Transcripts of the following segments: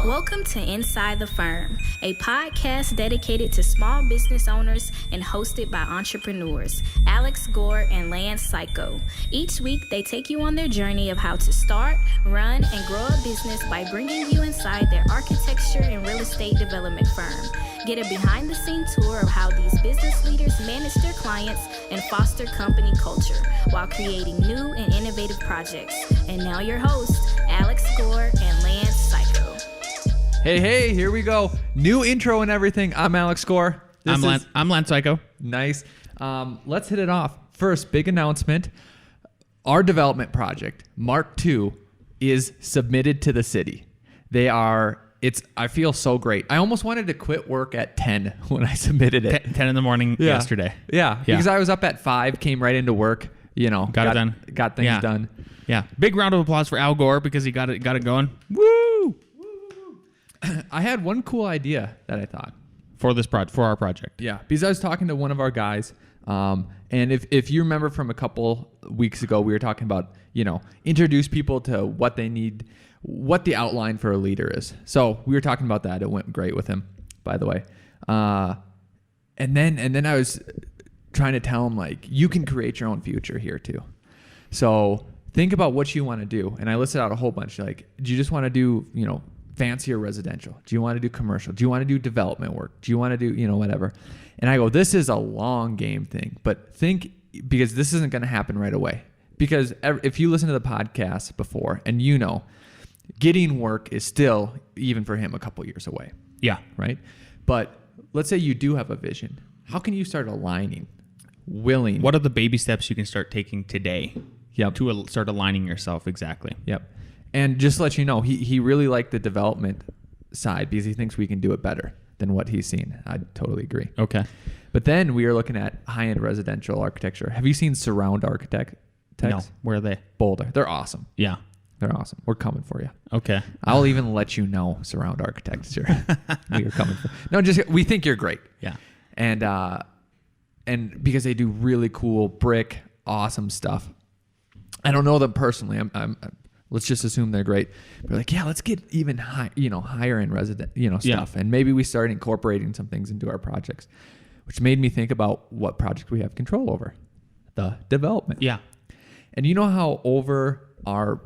Welcome to Inside the Firm, a podcast dedicated to small business owners and hosted by entrepreneurs, Alex Gore and Lance Cayko. Each week, they take you on their journey of how to start, run, and grow a business by bringing you inside their architecture and real estate development firm. Get a behind-the-scenes tour of how these business leaders manage their clients and foster company culture while creating new and innovative projects. And now your hosts, Alex Gore and Lance Cayko. Hey, here we go. New intro and everything. I'm Alex Gore. I'm Lance Cayko. Nice. Let's hit it off. First, big announcement. Our development project, Mark II, is submitted to the city. I feel so great. I almost wanted to quit work at 10 when I submitted it. 10 in the morning yesterday. Yeah, because I was up at 5, came right into work, got it done. Got things done. Yeah. Big round of applause for Al Gore because he got it going. Woo! I had one cool idea that I thought for our project. Yeah, because I was talking to one of our guys, and if you remember from a couple weeks ago, we were talking about, introduce people to what they need, what the outline for a leader is. So we were talking about that. It went great with him, by the way. And then I was trying to tell him, you can create your own future here too. So think about what you want to do. And I listed out a whole bunch. Do you just want to do, fancier residential? Do you want to do commercial? Do you want to do development work? Do you want to do, whatever? And I go, this is a long game thing, but think, because this isn't going to happen right away. Because if you listen to the podcast before and getting work is still, even for him, a couple years away. Yeah. Right? But let's say you do have a vision. How can you start aligning, willing? What are the baby steps you can start taking today? Yep. To start aligning yourself? Exactly. Yep. And just to let you know, he really liked the development side because he thinks we can do it better than what he's seen. I totally agree. Okay. But then we are looking at high-end residential architecture. Have you seen Surround Architects? No. Where are they? Boulder. They're awesome. Yeah. They're awesome. We're coming for you. Okay. I'll even let you know, Surround Architecture. We are coming for you. No, we think you're great. Yeah. And because they do really cool brick, awesome stuff. I don't know them personally. Let's just assume they're great. We're like, yeah, let's get even higher end resident, stuff. And maybe we start incorporating some things into our projects, which made me think about what project we have control over, the development. Yeah. And you know how over our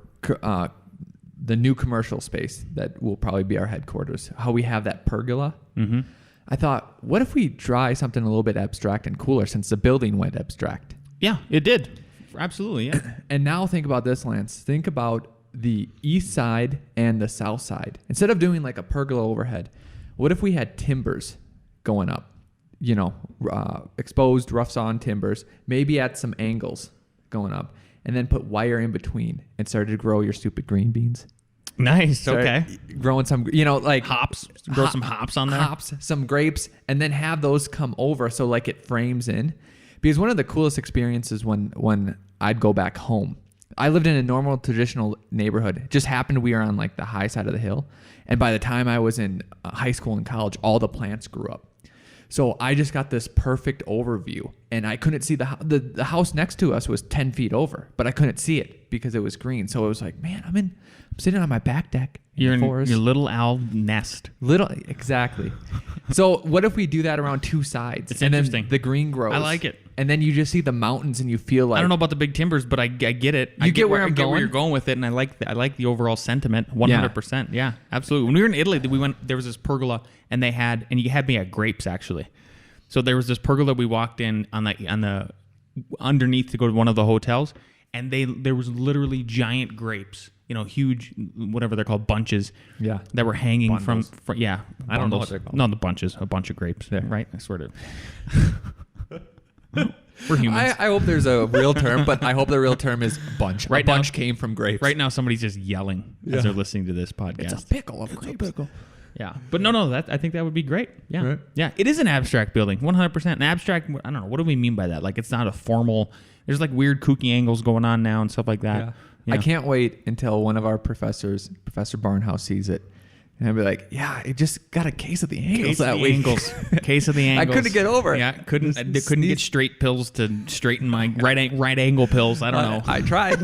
the new commercial space that will probably be our headquarters, how we have that pergola? Mm-hmm. I thought, what if we try something a little bit abstract and cooler since the building went abstract? Yeah, it did. Absolutely, yeah. And now think about this, Lance. Think about the east side and the south side. Instead of doing like a pergola overhead, what if we had timbers going up? Exposed rough sawn timbers, maybe at some angles going up, and then put wire in between and started to grow your stupid green beans. Nice. Okay. Growing some, hops. Grow some hops on there. Hops, some grapes, and then have those come over so it frames in. Because one of the coolest experiences when I'd go back home, I lived in a normal traditional neighborhood. It just happened we were on the high side of the hill. And by the time I was in high school and college, all the plants grew up. So I just got this perfect overview, and I couldn't see the house next to us was 10 feet over, but I couldn't see it because it was green. So it was like, man, I'm sitting on my back deck. You're in your little owl nest. Exactly. So what if we do that around two sides? It's interesting. Then the green grows. I like it. And then you just see the mountains, and you feel like, I don't know about the big timbers, but I get it. You get where I'm going. I get where you're going with it, and I like the overall sentiment. 100%. Yeah, absolutely. When we were in Italy, there was this pergola, and you had me at grapes actually. So there was this pergola we walked in on the underneath to go to one of the hotels, and there was literally giant grapes. Huge, whatever they're called, bunches. Yeah. That were hanging Bundles. from yeah. I don't know what they're called. No, the bunches, a bunch of grapes. Yeah. Right. I swear to. We're humans. I hope there's a real term, but I hope the real term is bunch. Right a bunch now, came from grapes. Right now, somebody's just yelling as they're listening to this podcast. It's a pickle of grapes. Yeah, but no, I think that would be great. Yeah, right. Yeah, it is an abstract building, 100%. An abstract. I don't know. What do we mean by that? It's not a formal. There's weird kooky angles going on now and stuff like that. Yeah. I can't wait until one of our professors, Professor Barnhouse, sees it. And I'd be like, yeah, I just got a case of the angles Case that of the week. angles. Case of the I angles. couldn't get over it. Yeah, couldn't get straight pills to straighten my right angle pills. I don't know. I tried.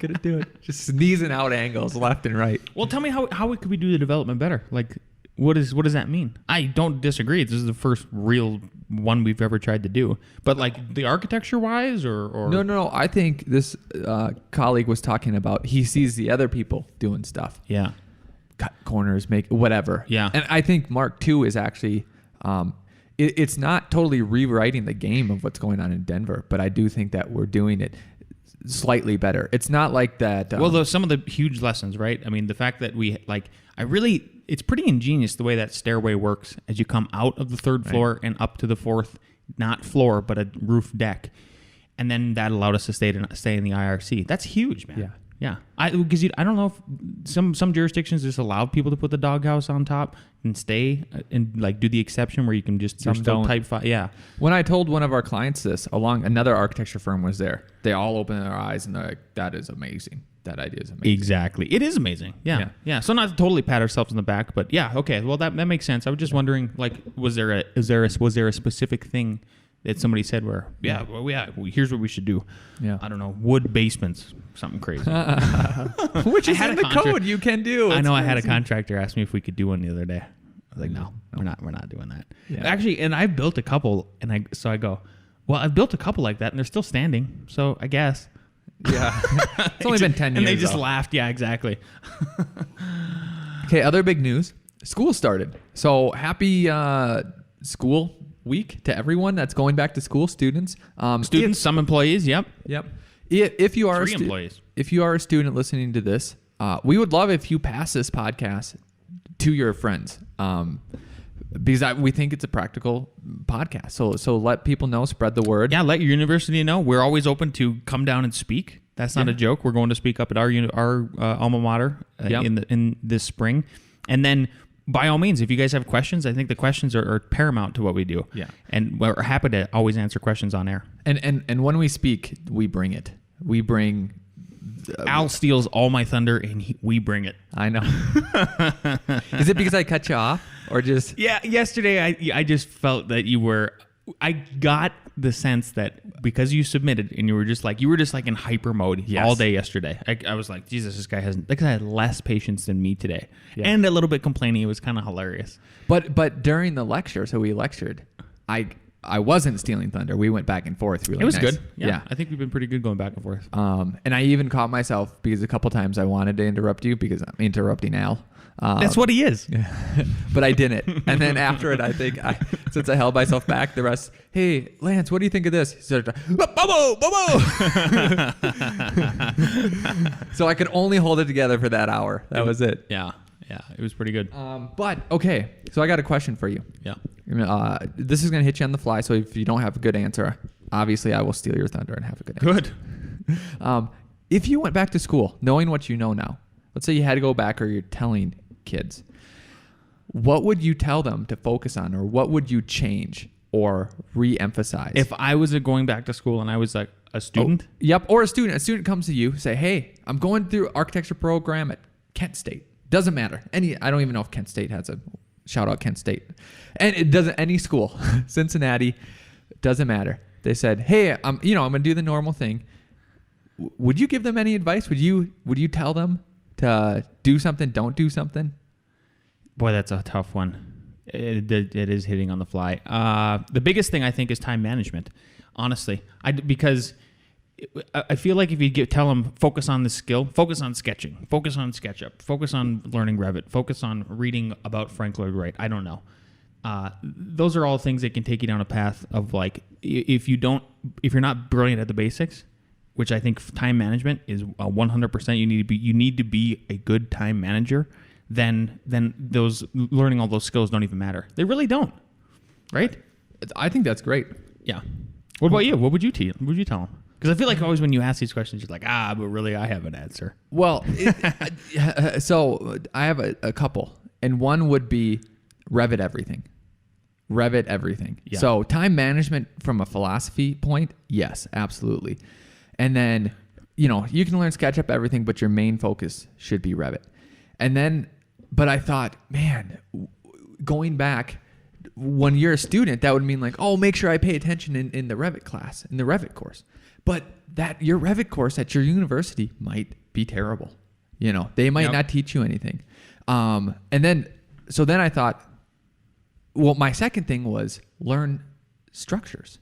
Couldn't do it. Just sneezing out angles left and right. Well, tell me how could we do the development better? Like, what does that mean? I don't disagree. This is the first real one we've ever tried to do. But like the architecture wise, or No. I think this colleague was talking about. He sees the other people doing stuff. Yeah. Cut corners, make whatever. Yeah. And I think Mark 2 is actually, it's not totally rewriting the game of what's going on in Denver, but I do think that we're doing it slightly better. It's not like that. Well, some of the huge lessons, right? I mean, the fact that it's pretty ingenious the way that stairway works as you come out of the third floor and up to the fourth, not floor, but a roof deck. And then that allowed us to stay in the IRC. That's huge, man. Yeah. Yeah, because I don't know if some jurisdictions just allow people to put the doghouse on top and stay and like do the exception where you can just Some don't. type 5. Yeah, When I told one of our clients this, another architecture firm was there. They all opened their eyes and they're like, "That is amazing. That idea is amazing." exactly. It is amazing. Yeah. So not to totally pat ourselves on the back, but yeah, okay. Well, that makes sense. I was just wondering, like, was there a specific thing that somebody said where, here's what we should do. Yeah. I don't know, wood basements, something crazy. Which is in the code you can do. I It's know. I had a crazy. contractor ask me if we could do one the other day. I was like, no, we're not doing that. Yeah. Actually, and I built a couple, and I go, well, I've built a couple like that, and they're still standing. So I guess. Yeah. It's only been 10 years. And they just though. laughed. Yeah, exactly. Okay, other big news. School started. So happy school week to everyone that's going back to school. Students. Students, some employees. Yep. Yep. If you are 3 employees. If you are a student listening to this, we would love if you pass this podcast to your friends, because we think it's a practical podcast. So let people know, spread the word. Yeah, let your university know. We're always open to come down and speak. That's not a joke. We're going to speak up at our alma mater in this spring, and then. By all means, if you guys have questions, I think the questions are paramount to what we do. Yeah. And we're happy to always answer questions on air. And when we speak, we bring it. We bring. Al steals all my thunder, and we bring it. I know. Is it because I cut you off, or just? Yeah. Yesterday, I just felt that you were. I got the sense that because you submitted and you were just like in hyper mode all day yesterday. I was like, Jesus, this guy had less patience than me today, and a little bit complaining. It was kind of hilarious. But during the lecture, so we lectured. I wasn't stealing thunder. We went back and forth. Really, It was nice. good. Yeah, I think we've been pretty good going back and forth. And I even caught myself because a couple times I wanted to interrupt you because I'm interrupting Al. That's what he is. But I didn't. And then after it, I think since I held myself back, the rest, hey, Lance, what do you think of this? He started, Bobo. So I could only hold it together for that hour. That was it. Yeah, it was pretty good. But, okay, so I got a question for you. Yeah. This is going to hit you on the fly, so if you don't have a good answer, obviously I will steal your thunder and have a good answer. Good. If you went back to school, knowing what you know now, let's say you had to go back or you're telling kids, what would you tell them to focus on, or what would you change or re-emphasize? If I was going back to school and I was like a student? Yep, or a student. A student comes to you, say, hey, I'm going through architecture program at Kent State. Doesn't matter. I don't even know if Kent State has a shout out Kent State. And it doesn't, any school, Cincinnati, doesn't matter. They said, hey, I'm going to do the normal thing. Would you give them any advice? Would you tell them to do something, don't do something? Boy, that's a tough one. It is hitting on the fly. The biggest thing I think is time management, honestly. Because I feel like if you tell them, focus on the skill, focus on sketching, focus on SketchUp, focus on learning Revit, focus on reading about Frank Lloyd Wright. I don't know. Those are all things that can take you down a path of like, if you're not brilliant at the basics, which I think time management is 100%. You need to be a good time manager. Then those learning all those skills don't even matter. They really don't, right? I think that's great. Yeah. What about you? What would you tell them? Because I feel like always when you ask these questions, you're like, but really, I have an answer. Well, so I have a couple, and one would be Revit everything. Yeah. So time management from a philosophy point, yes, absolutely. And then, you can learn SketchUp everything, but your main focus should be Revit. And then But I thought, man, going back, when you're a student, that would mean like, oh, make sure I pay attention in the Revit class, in the Revit course. But that your Revit course at your university might be terrible. You know, they might not teach you anything. And then I thought, well, my second thing was learn structures.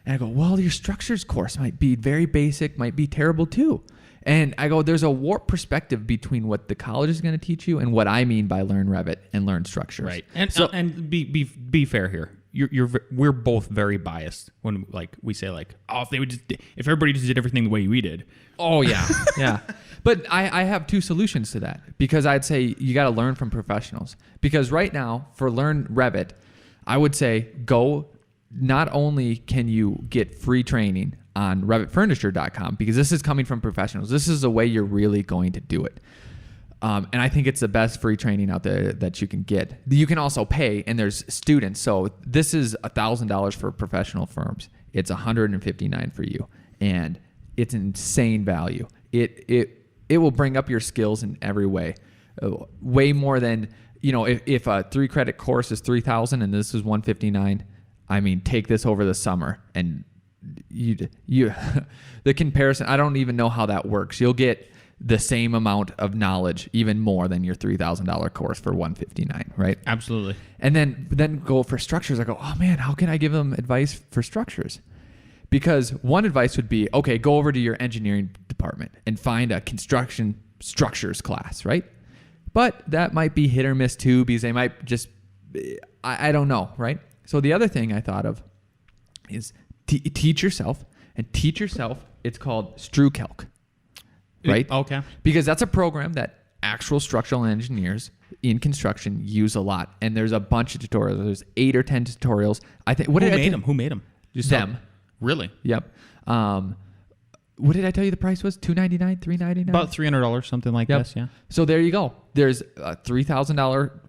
And I go, well, your structures course might be very basic, might be terrible too. And I go, there's a warped perspective between what the college is going to teach you and what I mean by learn Revit and learn structures. Right. And be fair here. We're both very biased when like we say like, oh, if everybody just did everything the way we did. Oh yeah. Yeah. But I have two solutions to that, because I'd say you got to learn from professionals. Because right now for learn Revit, I would say go, not only can you get free training on RevitFurniture.com, because this is coming from professionals. This is the way you're really going to do it. And I think it's the best free training out there that you can get. You can also pay, and there's students. So this is $1,000 for professional firms. It's $159 for you, and it's an insane value. It will bring up your skills in every way, way more than, you know, if a 3-credit course is $3,000 and this is $159. I mean, take this over the summer and you the comparison, I don't even know how that works. You'll get the same amount of knowledge, even more than your $3,000 course for $159, right? Absolutely. And then go for structures. I go, oh man, how can I give them advice for structures? Because one advice would be, okay, go over to your engineering department and find a construction structures class, right? But that might be hit or miss too, because they might just, I don't know, right? So the other thing I thought of is teach yourself. It's called StruCalc, right? Okay. Because that's a program that actual structural engineers in construction use a lot, and there's a bunch of tutorials. There's 8 or 10 tutorials. I think. Who made them? Just them. Really? Yep. What did I tell you the price was? $299, $399? About $300, something like this. Yeah. So there you go. There's a $3,000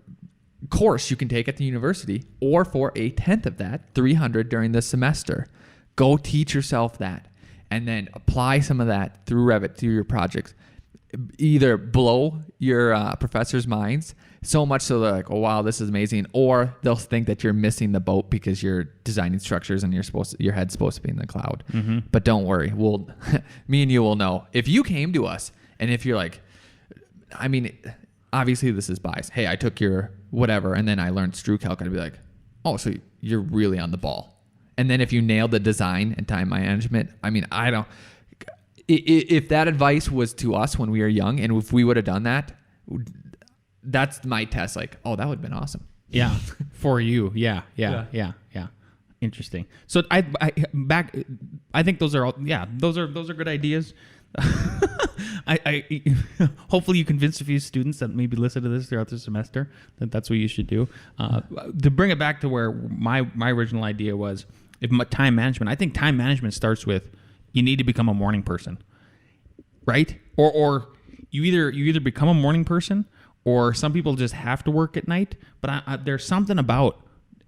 course you can take at the university, or for a tenth of that, $300 during the semester. Go teach yourself that, and then apply some of that through Revit, through your projects. Either blow your professors' minds so much so they're like, oh wow, this is amazing, or they'll think that you're missing the boat because you're designing structures and your head's supposed to be in the cloud. Mm-hmm. But don't worry, me and you will know. If you came to us and if you're like, I mean, obviously this is biased. Hey, I took your whatever and then I learned StruCalc, I'd be like, oh, so you're really on the ball. And then if you nailed the design and time management, I mean, I don't. If that advice was to us when we were young, and if we would have done that, that's my test. Like, oh, that would have been awesome. Yeah, for you. Yeah. Interesting. So I think those are all. Yeah, those are good ideas. I hopefully you convinced a few students that maybe listen to this throughout the semester that that's what you should do. To bring it back to where my original idea was, if time management. I think time management starts with you need to become a morning person, right? Or you either become a morning person, or some people just have to work at night. But there's something about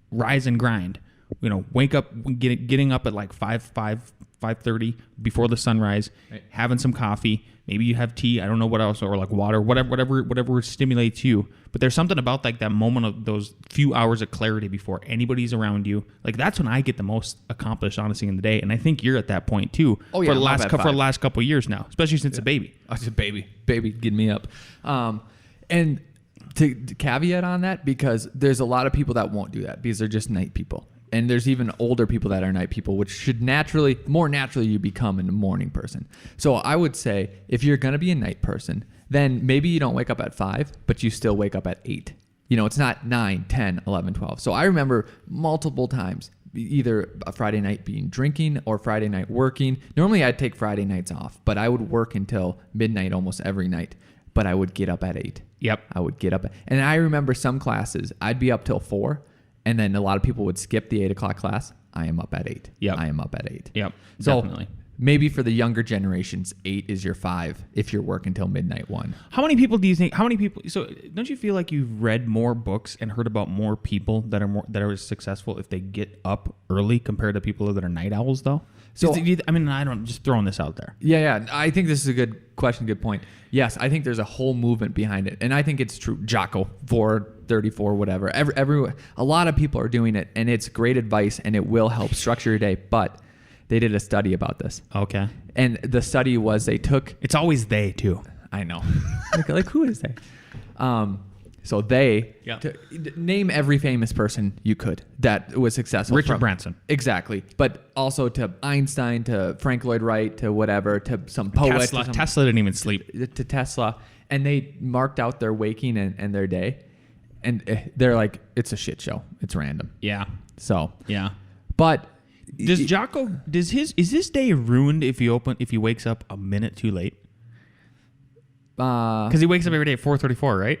rise and grind. You know, wake up, getting up at like 5:30 before the sunrise, right. Having some coffee, maybe you have tea, I don't know what else, or like water, whatever stimulates you. But there's something about like that moment of those few hours of clarity before anybody's around you. Like that's when I get the most accomplished, honestly, in the day. And I think you're at that point too. Oh yeah, for the last couple of years now, especially since a baby. I was a baby, getting me up. And to caveat on that, because there's a lot of people that won't do that because they're just night people. And there's even older people that are night people, which should more naturally you become a morning person. So I would say if you're going to be a night person, then maybe you don't wake up at 5, but you still wake up at 8. You know, it's not 9, 10, 11, 12. So I remember multiple times, either a Friday night being drinking or Friday night working. Normally I'd take Friday nights off, but I would work until midnight almost every night. But I would get up at 8. Yep. I would get up. And I remember some classes, I'd be up till 4. And then a lot of people would skip the 8 o'clock class. I am up at 8. Yep. I am up at 8. Yep. So definitely. Maybe for the younger generations, 8 is your 5 if you're working till midnight 1. How many people do you think? How many people? So don't you feel like you've read more books and heard about more people that are successful if they get up early compared to people that are night owls, though? So I mean, I'm just throwing this out there. Yeah. I think this is a good question, good point. Yes, I think there's a whole movement behind it, and I think it's true. Jocko, 434, whatever. A lot of people are doing it, and it's great advice, and it will help structure your day. But they did a study about this. Okay. And the study was they took... It's always they, too. I know. like who is they? So they... Yeah. Name every famous person you could that was successful. Richard Branson. Exactly. But also to Einstein, to Frank Lloyd Wright, to whatever, to some poet. Tesla didn't even sleep. To Tesla. And they marked out their waking and their day. And they're like, it's a shit show. It's random. Yeah. So... Yeah. But... Does Jocko is his day ruined if he wakes up a minute too late? Because he wakes up every day at 4:34, right?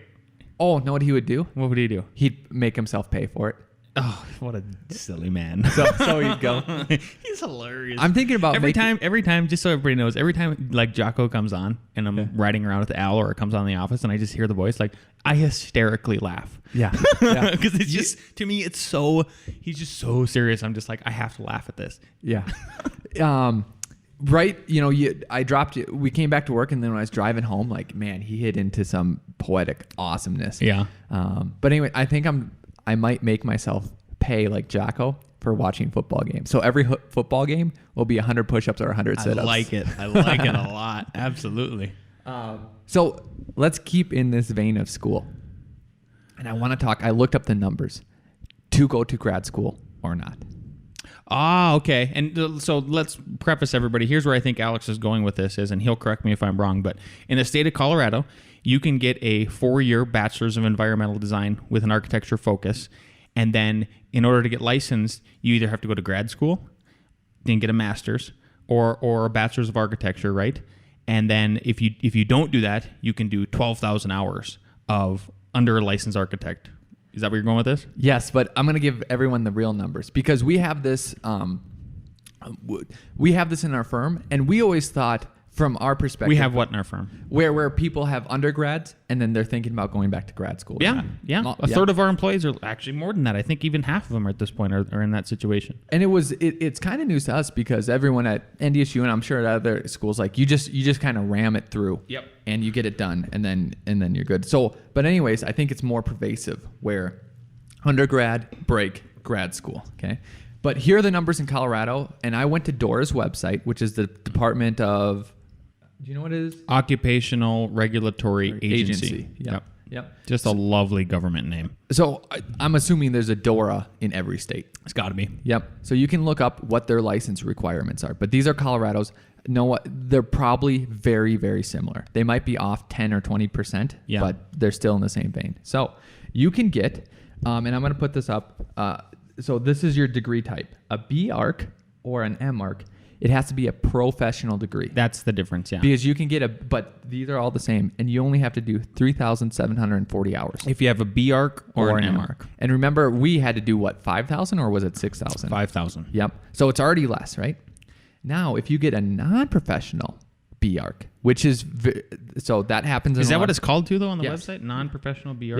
Oh, know what he would do? What would he do? He'd make himself pay for it. Oh, what a silly man! So he'd go. He's hilarious. I'm thinking about every time. Just so everybody knows, every time like Jocko comes on and I'm riding around with Al or it comes on in the office and I just hear the voice, like I hysterically laugh. Yeah, because it's just to me, it's so he's just so serious. I'm just like I have to laugh at this. Yeah. Right. I dropped you. We came back to work, and then when I was driving home, like, man, he hit into some poetic awesomeness. Yeah. But anyway, I think I might make myself pay like Jocko for watching football games. So every football game will be 100 push-ups or 100 sit-ups. I like it a lot. Absolutely. So let's keep in this vein of school. And I want to talk, I looked up the numbers to go to grad school or not. Ah, okay. And so let's preface everybody. Here's where I think Alex is going with this and he'll correct me if I'm wrong, but in the state of Colorado, you can get a 4-year bachelor's of environmental design with an architecture focus. And then in order to get licensed, you either have to go to grad school, then get a master's or a bachelor's of architecture, right? And then if you don't do that, you can do 12,000 hours of under a licensed architect. Is that where you're going with this? Yes, but I'm going to give everyone the real numbers because we have this in our firm, and we always thought from our perspective. We have what in our firm? Where people have undergrads, and then they're thinking about going back to grad school. Yeah. A third of our employees are actually more than that. I think even half of them at this point are in that situation. And it's kind of news to us because everyone at NDSU and I'm sure at other schools, like you just kind of ram it through. Yep. And you get it done, and then you're good. So, but anyways, I think it's more pervasive where undergrad break grad school. Okay. But here are the numbers in Colorado, and I went to DORA's website, which is the Department of... Do you know what it is? Occupational Regulatory Agency. Yep. Just a lovely government name. So I'm assuming there's a DORA in every state. It's got to be. Yep. So you can look up what their license requirements are. But these are Colorado's. Know what? They're probably very, very similar. They might be off 10 or 20%, but they're still in the same vein. So you can get, and I'm going to put this up. So this is your degree type. A B arc or an M arc. It has to be a professional degree. That's the difference, yeah. Because you can get but these are all the same, and you only have to do 3,740 hours. If you have a B arc or an M arc. And remember, we had to do what, 5,000 or was it 6,000? 5,000. Yep. So it's already less, right? Now, if you get a non-professional B arc, which is, so that happens in Is that what it's called too, though, on the website? Non-professional B arc?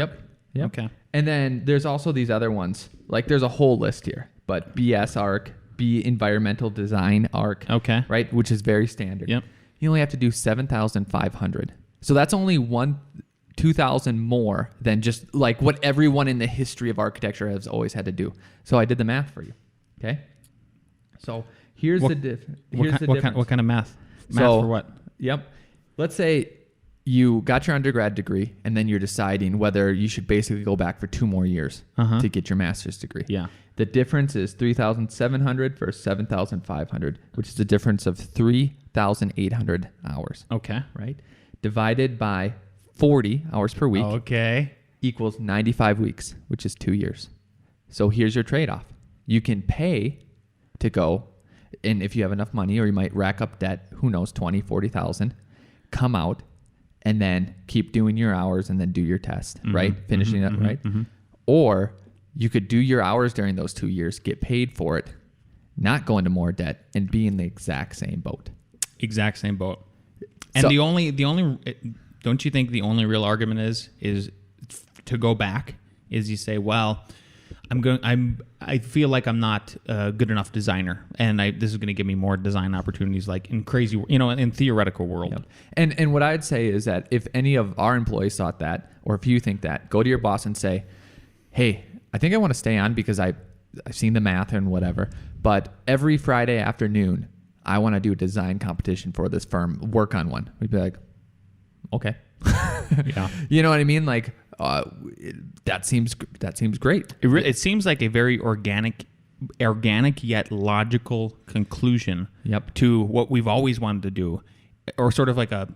Yep. Okay. And then there's also these other ones. Like there's a whole list here, but BS arc, B environmental design arc. Okay. Right? Which is very standard. Yep. You only have to do 7,500. So that's only 2,000 more than just like what everyone in the history of architecture has always had to do. So I did the math for you. Okay. So here's the difference. What kind of math? Math for what? Yep. Let's say you got your undergrad degree and then you're deciding whether you should basically go back for 2 more years to get your master's degree. Yeah. The difference is 3,700 versus 7,500, which is a difference of 3,800 hours. Okay. Right? Divided by 40 hours per week. Okay. Equals 95 weeks, which is 2 years. So here's your trade-off. You can pay to go, and if you have enough money, or you might rack up debt, who knows, 20, 40,000, come out, and then keep doing your hours and then do your test, right? Finishing it, right? Or you could do your hours during those 2 years, get paid for it, not go into more debt, and be in the exact same boat. Exact same boat. And So- the only don't you think the only real argument is to go back is you say, well, I feel like I'm not a good enough designer, and this is going to give me more design opportunities, like in crazy, in theoretical world. Yep. And what I'd say is that if any of our employees thought that, or if you think that, go to your boss and say, hey, I think I want to stay on because I've seen the math and whatever, but every Friday afternoon, I want to do a design competition for this firm, work on one. We'd be like, okay. Yeah. You know what I mean? Like, that seems great. It seems like a very organic yet logical conclusion to what we've always wanted to do, or sort of like a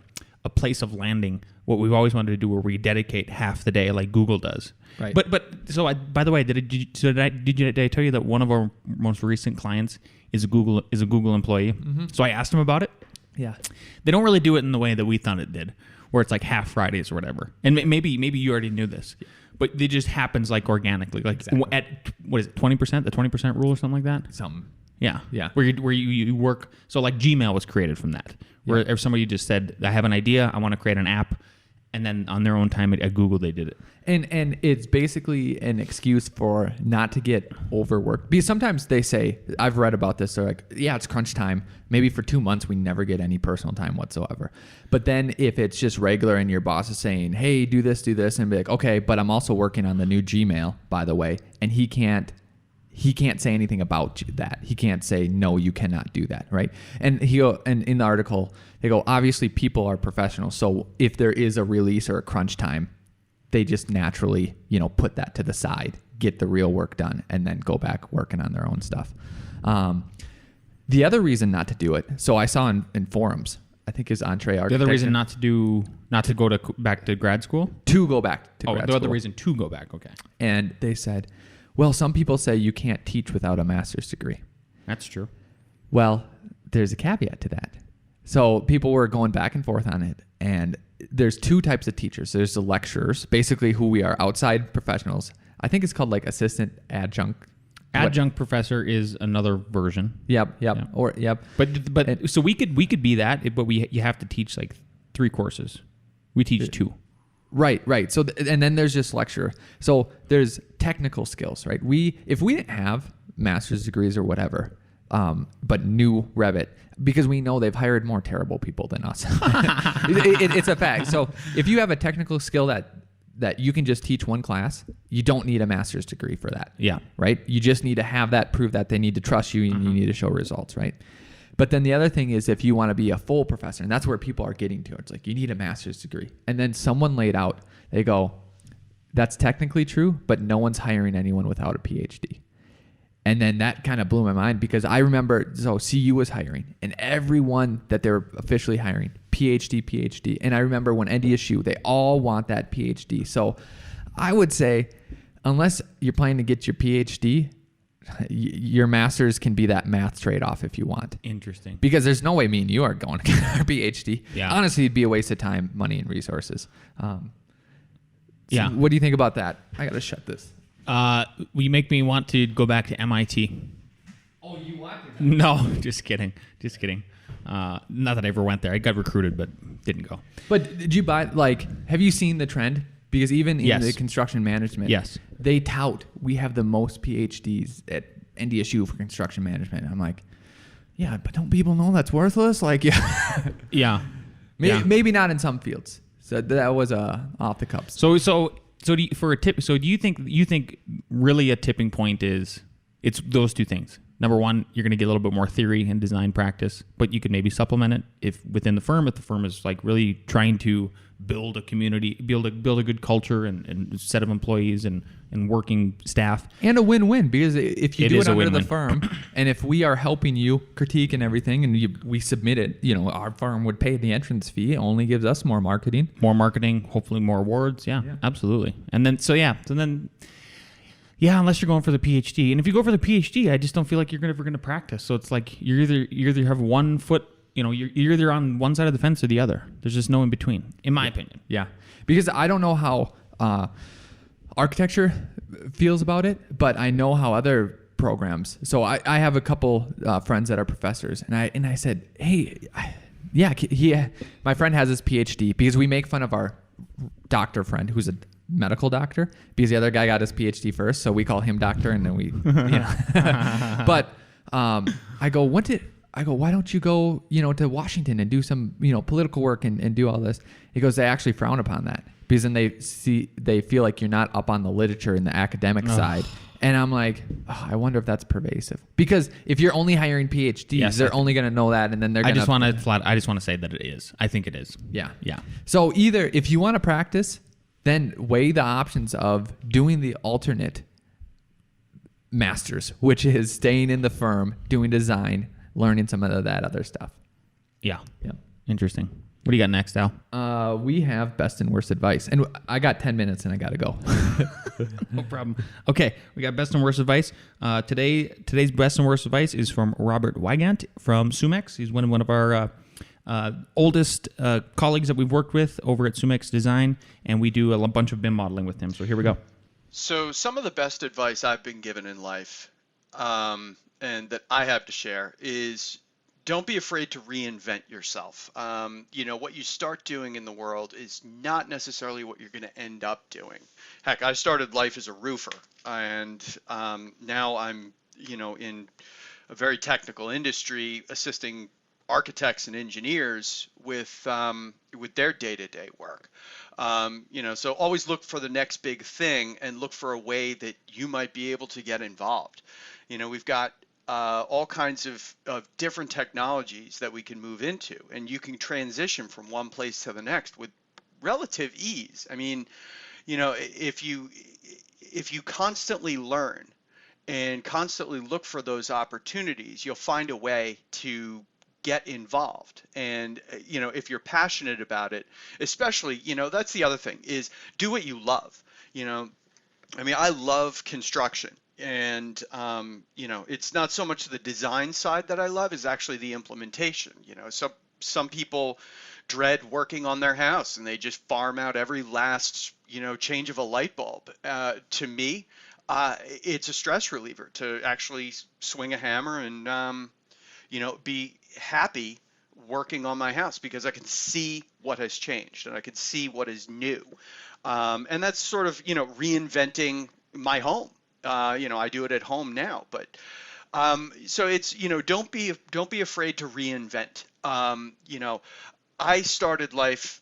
place of landing, what we've always wanted to do, where we dedicate half the day like Google does. Right. But so by the way, did I tell you that one of our most recent clients is a Google employee? Mm-hmm. So I asked him about it. Yeah. They don't really do it in the way that we thought it did, where it's like half Fridays or whatever. And maybe you already knew this, but it just happens like organically, like exactly. at what is it, 20%, the 20% rule or something like that. Something. Yeah. Where you work. So like Gmail was created from that, where if somebody just said, I have an idea, I want to create an app, and then on their own time at Google they did it. And it's basically an excuse for not to get overworked. Because sometimes they say, I've read about this, they're like, yeah, it's crunch time. Maybe for 2 months we never get any personal time whatsoever. But then if it's just regular and your boss is saying, hey, do this, and be like, okay, but I'm also working on the new Gmail, by the way, and he can't say anything about that. He can't say, no, you cannot do that, right? And and in the article, they go, obviously people are professionals. So if there is a release or a crunch time, they just naturally, put that to the side, get the real work done, and then go back working on their own stuff. The other reason not to do it, so I saw in forums, I think is Entree Architecture. The other reason not to go back to grad school? To go back to grad school. The other reason to go back, okay. And they said, well, some people say you can't teach without a master's degree. That's true. Well, there's a caveat to that. So people were going back and forth on it, and there's two types of teachers. There's the lecturers, basically who we are, outside professionals. I think it's called like assistant adjunct. Adjunct professor is another version. Yep. But so we could be that, but you have to teach like 3 courses. We teach 2. Right. So and then there's just lecture. So there's technical skills, right? If we didn't have master's degrees or whatever, but knew Revit, because we know they've hired more terrible people than us. It's a fact. So if you have a technical skill that you can just teach one class, you don't need a master's degree for that. Yeah. Right? You just need to have that, prove that they need to trust you, and you need to show results, right? But then the other thing is, if you want to be a full professor, and that's where people are getting to, it's like you need a master's degree. And then someone laid out, they go, that's technically true, but no one's hiring anyone without a PhD. And then that kind of blew my mind, because I remember, so CU was hiring, and everyone that they're officially hiring, PhD. And I remember when NDSU, they all want that PhD. So I would say, unless you're planning to get your PhD, your master's can be that math trade-off if you want. Interesting. Because there's no way me and you are going to get our PhD. Yeah. Honestly, it'd be a waste of time, money, and resources. Yeah. What do you think about that? I got to shut this. You make me want to go back to MIT. Oh, you want to? No, just kidding. Not that I ever went there. I got recruited, but didn't go. But did you have you seen the trend? Because even in the construction management, they tout, we have the most PhDs at NDSU for construction management. I'm like, yeah, but don't people know that's worthless? Like, yeah. Yeah. Maybe not in some fields. So that was off the cuff. So do you think really a tipping point is it's those 2 things? Number one, you're going to get a little bit more theory and design practice, but you could maybe supplement it if the firm is like really trying to build a community, build a good culture and set of employees and working staff. And a win-win, because if you do it under the firm, and if we are helping you critique and everything, and we submit it, our firm would pay the entrance fee. It only gives us more marketing. More marketing, hopefully more awards. Yeah. Absolutely. And then, unless you're going for the PhD. And if you go for the PhD, I just don't feel like you're ever going to practice. So it's like you either have one foot, you're either on one side of the fence or the other. There's just no in between, in my opinion. Yeah. Because I don't know how architecture feels about it, but I know how other programs. So I have a couple friends that are professors, and I said, hey, my friend has his PhD because we make fun of our doctor friend who's a medical doctor because the other guy got his PhD first, so we call him doctor, and then we, But I go, why don't you go, to Washington and do some, political work and do all this? He goes, they actually frown upon that because then they feel like you're not up on the literature and the academic side. And I'm like, I wonder if that's pervasive. Because if you're only hiring PhDs, they're only going to know that, and then they're going to... I just want to say that it is. I think it is. Yeah. Yeah. So either if you want to practice, then weigh the options of doing the alternate masters, which is staying in the firm, doing design, learning some of that other stuff. Yeah. Yeah. Interesting. What do you got next, Al? We have best and worst advice. And I got 10 minutes and I got to go. No problem. Okay, we got best and worst advice. Today's best and worst advice is from Robert Weygant from Sumex. He's one of our oldest colleagues that we've worked with over at Sumex Design, and we do a bunch of BIM modeling with him. So here we go. So some of the best advice I've been given in life and that I have to share is don't be afraid to reinvent yourself. What you start doing in the world is not necessarily what you're going to end up doing. Heck, I started life as a roofer, and now I'm, in a very technical industry assisting architects and engineers with their day-to-day work. So always look for the next big thing and look for a way that you might be able to get involved. We've got all kinds of different technologies that we can move into, and you can transition from one place to the next with relative ease. I mean, if you constantly learn and constantly look for those opportunities, you'll find a way to get involved. And if you're passionate about it, especially, that's the other thing, is do what you love. I love construction. And, it's not so much the design side that I love, is actually the implementation. Some people dread working on their house and they just farm out every last, change of a light bulb. To me, it's a stress reliever to actually swing a hammer and, be happy working on my house because I can see what has changed and I can see what is new. And that's sort of, reinventing my home. I do it at home now, but so it's, don't be afraid to reinvent. I started life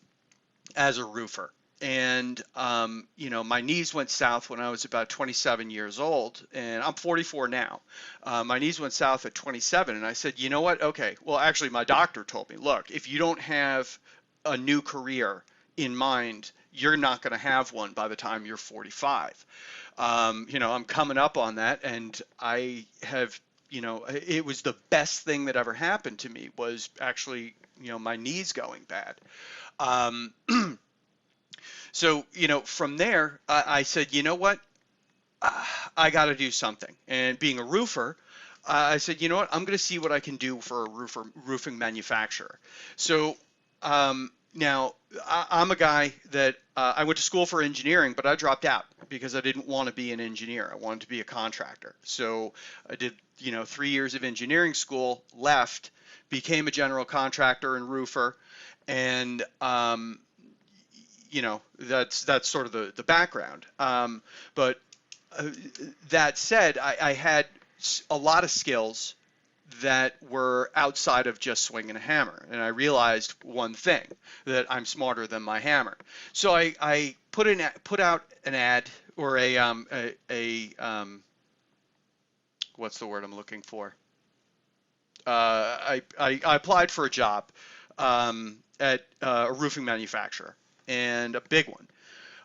as a roofer, and my knees went south when I was about 27 years old, and I'm 44 now. My knees went south at 27, and I said, you know what? Okay, well, actually, my doctor told me, look, if you don't have a new career in mind, you're not going to have one by the time you're 45. I'm coming up on that, and I have, it was the best thing that ever happened to me was actually, my knees going bad. So, from there, I said, you know what, I got to do something. And being a roofer, I said, you know what, I'm going to see what I can do for a roofing manufacturer. So, now, I'm a guy that I went to school for engineering, but I dropped out because I didn't want to be an engineer. I wanted to be a contractor. So I did, 3 years of engineering school, left, became a general contractor and roofer, and that's sort of the background. But that said, I had a lot of skills that were outside of just swinging a hammer. And I realized one thing, that I'm smarter than my hammer. So I put out an ad, or what's the word I'm looking for? I applied for a job at a roofing manufacturer, and a big one.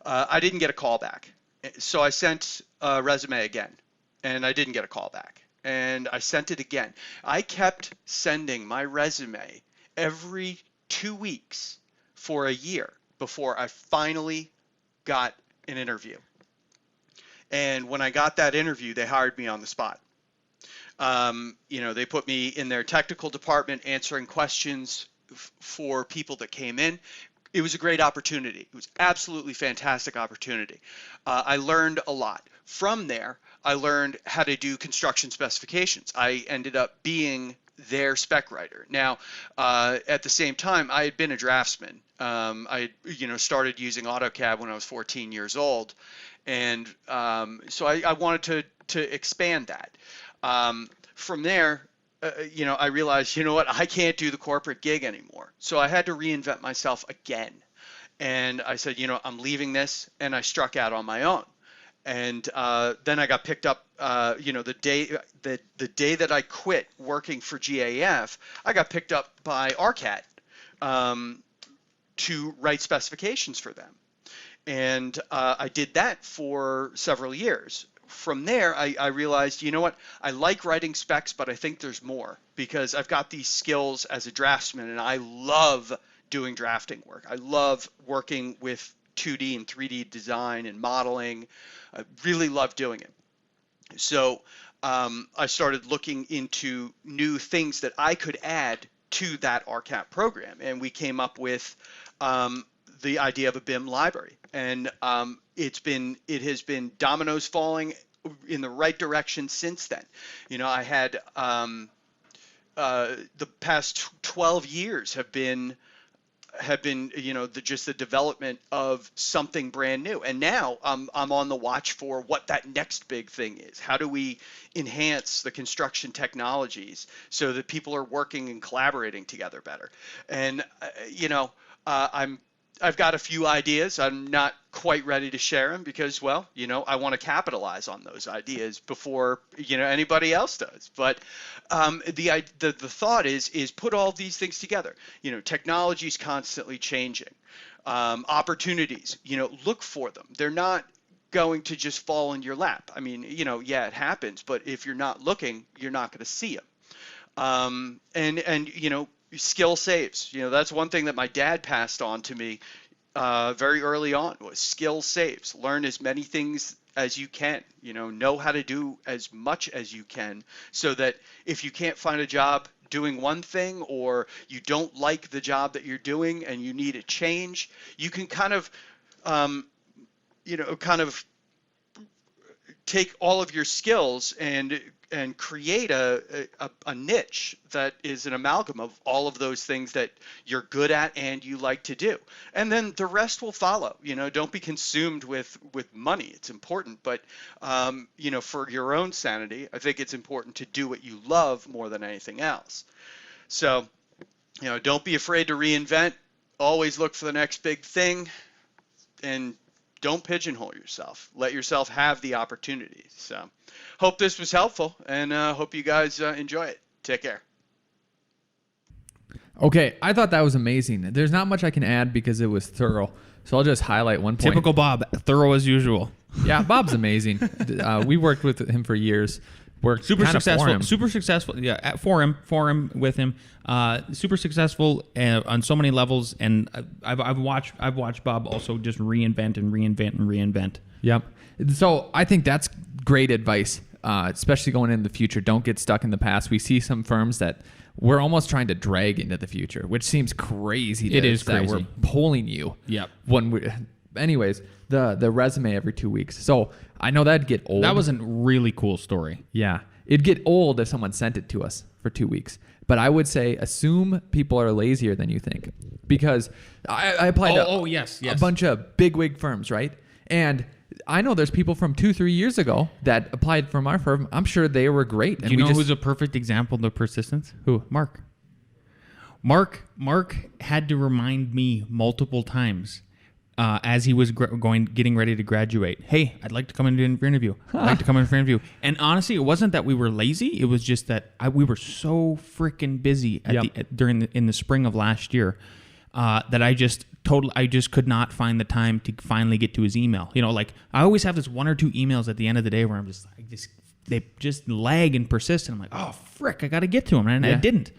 I didn't get a call back. So I sent a resume again, and I didn't get a call back. And I sent it again. I kept sending my resume every 2 weeks for a year before I finally got an interview. And when I got that interview, they hired me on the spot. They put me in their technical department answering questions for people that came in. It was a great opportunity. It was absolutely fantastic opportunity. I learned a lot. From there, I learned how to do construction specifications. I ended up being their spec writer. Now, at the same time, I had been a draftsman. I started using AutoCAD when I was 14 years old, and so I wanted to expand that. From there, I realized, I can't do the corporate gig anymore. So I had to reinvent myself again. And I said, I'm leaving this, and I struck out on my own. And then I got picked up, the day that I quit working for GAF, I got picked up by ARCAT to write specifications for them. And I did that for several years. From there, I realized, I like writing specs, but I think there's more, because I've got these skills as a draftsman, and I love doing drafting work. I love working with 2D and 3D design and modeling. I really love doing it. So I started looking into new things that I could add to that RCAP program, and we came up with the idea of a BIM library. And it has been dominoes falling in the right direction since then. I had the past 12 years have been just the development of something brand new. And now I'm on the watch for what that next big thing is. How do we enhance the construction technologies so that people are working and collaborating together better? And I've got a few ideas. I'm not quite ready to share them because, I want to capitalize on those ideas before, anybody else does. But the thought is put all these things together. Technology is constantly changing. Opportunities, look for them. They're not going to just fall in your lap. I mean, it happens, but if you're not looking, you're not going to see them. Skill saves. That's one thing that my dad passed on to me very early on, was skill saves. Learn as many things as you can. Know how to do as much as you can, so that if you can't find a job doing one thing, or you don't like the job that you're doing and you need a change, you can kind of take all of your skills and create a niche that is an amalgam of all of those things that you're good at and you like to do. And then the rest will follow. Don't be consumed with money. It's important, but for your own sanity, I think it's important to do what you love more than anything else. So, don't be afraid to reinvent. Always look for the next big thing, and don't pigeonhole yourself. Let yourself have the opportunities. So, hope this was helpful, and hope you guys enjoy it. Take care. Okay, I thought that was amazing. There's not much I can add because it was thorough, so I'll just highlight one point. Typical Bob, thorough as usual. Yeah, Bob's amazing. We worked with him for years. Worked super successful. Super successful. Yeah, for him with him. Super successful on so many levels, and I've watched Bob also just reinvent. Yep. So I think that's great advice, especially going into the future. Don't get stuck in the past. We see some firms that we're almost trying to drag into the future, which seems crazy. It is crazy. That we're pulling you. Yep. Anyways, the resume every 2 weeks. So I know that'd get old. That was a really cool story. Yeah. It'd get old if someone sent it to us for 2 weeks. But I would say assume people are lazier than you think. Because I applied to a bunch of bigwig firms, right? And I know there's people from 2-3 years ago that applied from our firm. I'm sure they were great. And who's a perfect example of persistence? Who? Mark had to remind me multiple times as he was getting ready to graduate. Hey, I'd like to come in for an interview. And honestly, it wasn't that we were lazy. It was just that we were so freaking busy in the spring of last year that I just could not find the time to finally get to his email. I always have this 1 or 2 emails at the end of the day where I'm just like, they just lag and persist, and I'm like, oh frick, I got to get to him, and I didn't.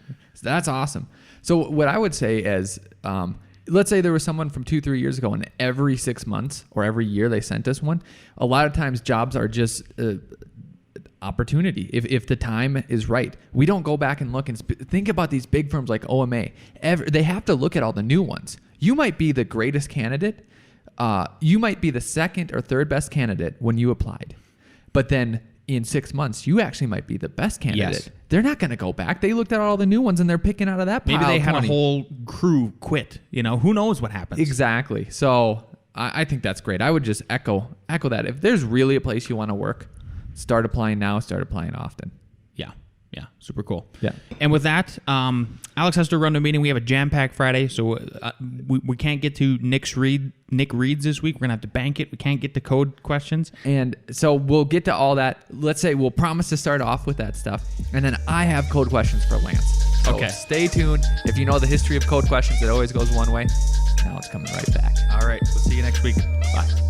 That's awesome. So what I would say is, let's say there was someone from 2-3 years ago, and every 6 months or every year they sent us one. A lot of times jobs are just opportunity. If the time is right, we don't go back and look and think about these big firms like OMA. They have to look at all the new ones. You might be the greatest candidate. You might be the second or third best candidate when you applied. But then in 6 months, you actually might be the best candidate. Yes. They're not going to go back. They looked at all the new ones and they're picking out of that pile. Maybe they had 20. a whole crew quit. Who knows what happens? Exactly. So I think that's great. I would just echo that. If there's really a place you want to work, start applying now, start applying often. Yeah, super cool. Yeah. And with that, Alex has to run to a meeting. We have a jam-packed Friday, so we can't get to Nick Reads this week. We're going to have to bank it. We can't get to code questions. And so we'll get to all that. Let's say we'll promise to start off with that stuff. And then I have code questions for Lance. So Okay. Stay tuned. If you know the history of code questions, it always goes one way. Now it's coming right back. All right. We'll see you next week. Bye.